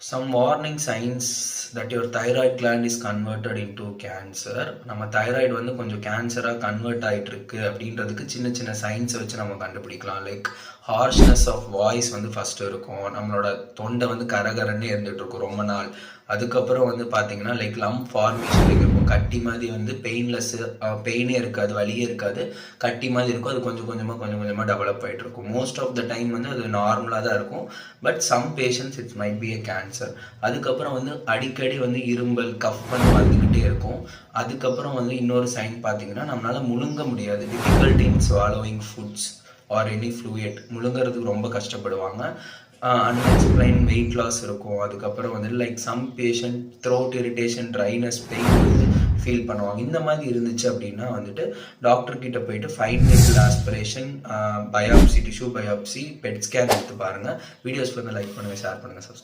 Some warning signs that your thyroid gland is converted into cancer. நம்ம thyroid வந்து கொஞ்சம் கேன்சராக convert ஆகிட்டு இருக்கு அப்படின்றதுக்கு சின்ன சின்ன சைன்ஸை வச்சு நம்ம கண்டுபிடிக்கலாம். லைக் ஹார்ஷ்னஸ் ஆஃப் வாய்ஸ் வந்து ஃபஸ்ட்டு இருக்கும், நம்மளோட தொண்டை வந்து கரகரன்னு இருந்துகிட்டு இருக்கும் ரொம்ப நாள். அதுக்கப்புறம் வந்து பார்த்தீங்கன்னா லைக் லம்ப் ஃபார்மேஷன் இருக்கும், கட்டி மாதிரி வந்து பெயினே இருக்காது, வலியே இருக்காது, கட்டி மாதிரி இருக்கும். அது கொஞ்சம் கொஞ்சமாக டெவலப் ஆகிட்டு இருக்கும். மோஸ்ட் ஆஃப் த டைம் வந்து அது நார்மலாக தான் இருக்கும். But some patients it's might be a cancer. அதுக்கப்புறம் வந்து அடிக்கடி வந்து இரும்பல் கஃப் பண்ணி வந்துக்கிட்டே இருக்கும். அதுக்கப்புறம் வந்து இன்னொரு சைன் பார்த்தீங்கன்னா நம்மளால் முழுங்க முடியாது, difficulty in swallowing foods or any fluid. முழுங்கிறதுக்கு ரொம்ப கஷ்டப்படுவாங்க. அன்எக்ஸ்பிளைன் வெயிட் லாஸ் இருக்கும். அதுக்கப்புறம் வந்து like some patient throat irritation, dryness, pain வந்து ஃபீல் பண்ணுவாங்க. இந்த மாதிரி இருந்துச்சு அப்படின்னா வந்துட்டு டாக்டர் கிட்ட போயிட்டு fine needle aspiration, biopsy, tissue biopsy, PET scan எடுத்து பாருங்கள். வீடியோஸ் வந்து லைக் பண்ணுங்கள், ஷேர் பண்ணுங்கள், சப்ஸ்கிரைப்